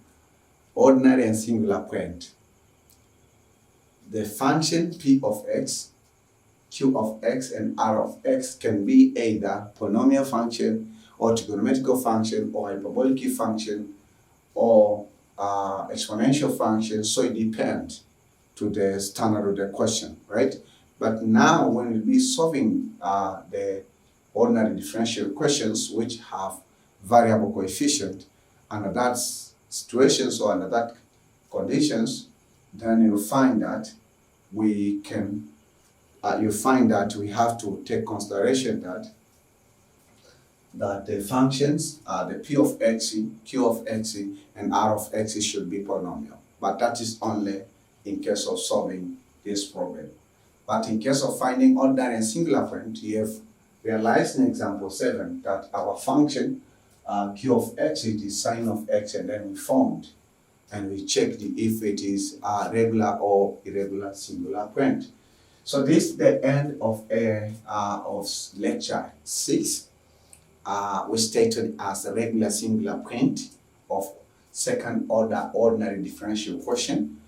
ordinary and singular point, the function p of x, q of x, and r of x can be either polynomial function or trigonometrical function or hyperbolic function or exponential function, so it depends to the standard of the question, right? But now when we'll be solving the ordinary differential questions which have variable coefficient, under that situations or under that conditions, then you'll find that we can we have to take consideration that the functions, the p of x, q of x, and r of x should be polynomial. But that is only in case of solving this problem. But in case of finding ordinary and singular point, you have realized in example 7 that our function q of x, it is sine of x, and then we found and we checked if it is a regular or irregular singular point. So this is the end of lecture 6. We stated as a regular singular point of second order ordinary differential question.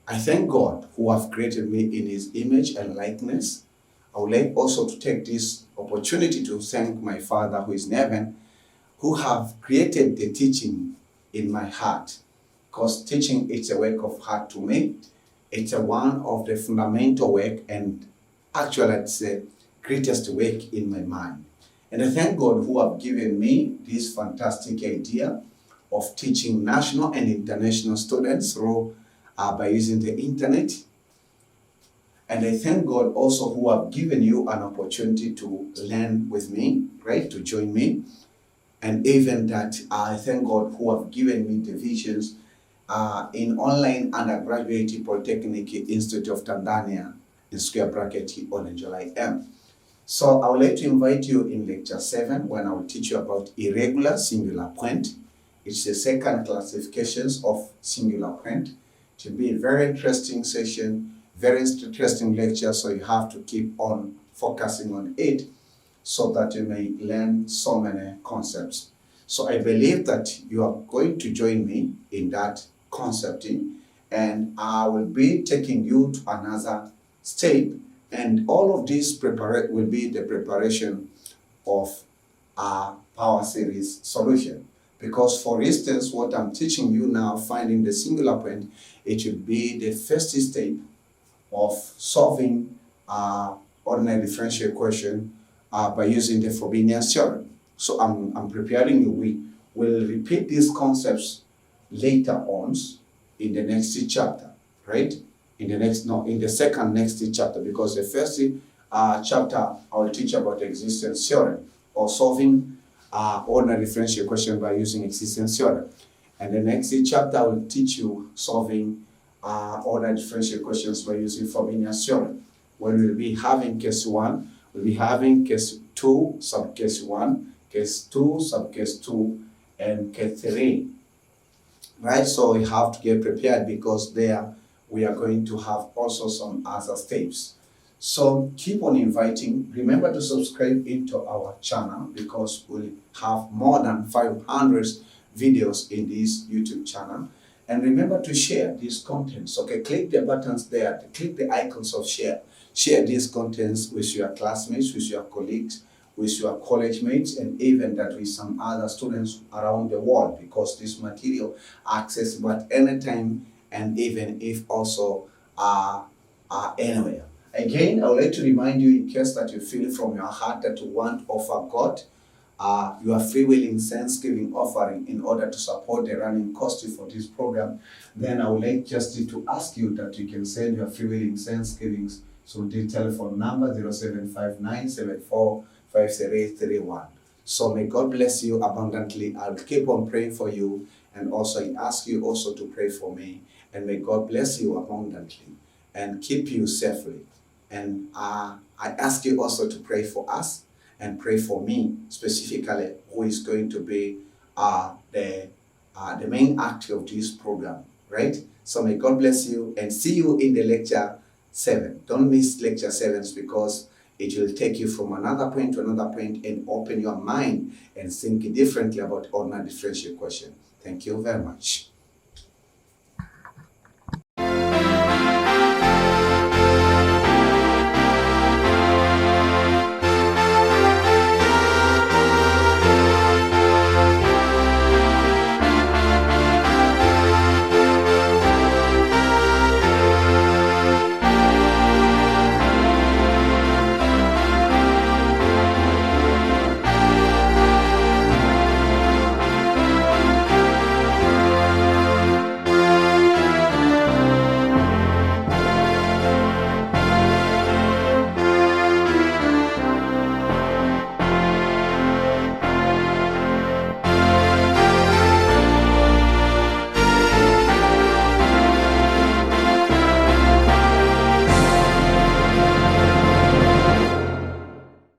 I thank God who have created me in his image and likeness. I would like also to take this opportunity to thank my Father who is in heaven, who have created the teaching in my heart, because teaching is a work of heart to me. It's one of the fundamental work, and actually it's the greatest work in my mind. And I thank God who have given me this fantastic idea of teaching national and international students through by using the internet. And I thank God also who have given you an opportunity to learn with me, right, to join me. And even that I thank God who have given me the visions in online undergraduate Polytechnic Institute of Tanzania, in square bracket OLENJOLAIM. So I would like to invite you in lecture 7 when I will teach you about irregular singular point. It's the second classifications of singular point. It will be a very interesting session, very interesting lecture, so you have to keep on focusing on it so that you may learn so many concepts. So I believe that you are going to join me in that concepting, and I will be taking you to another step, and all of this will be the preparation of a power series solution. Because for instance, what I'm teaching you now, finding the singular point, it should be the first step of solving ordinary differential equation by using the Frobenius theorem. So I'm preparing you. We will repeat these concepts later on in the next chapter, right? In the second next chapter, because the first chapter I will teach about existence theorem or solving ordinary differential equation by using existence theorem. And the next chapter I will teach you solving ordinary differential equations by using Frobenius theorem. When we'll be having case 1, we'll be having case 2 sub case 1, case 2 sub case 2, and case 3. Right, so we have to get prepared because there we are going to have also some other steps. So keep on inviting. Remember to subscribe into our channel because we'll have more than 500 videos in this YouTube channel. And remember to share these contents. Okay, click the buttons there, click the icons of share. Share these contents with your classmates, with your colleagues, with your college mates, and even that with some other students around the world, because this material accessible at any time and even if also anywhere. Again, I would like to remind you, in case that you feel from your heart that you want to offer God your free willing thanksgiving offering in order to support the running cost for this program, then I would like just to ask you that you can send your free willing thanksgivings through the telephone number 075974 5331. So may God bless you abundantly. I'll keep on praying for you, and also I ask you also to pray for me, and may God bless you abundantly and keep you safely. And I ask you also to pray for us and pray for me specifically, who is going to be the main actor of this program, right? So may God bless you, and see you in the lecture 7. Don't miss lecture 7 because it will take you from another point to another point and open your mind and think differently about ordinary differential question. Thank you very much.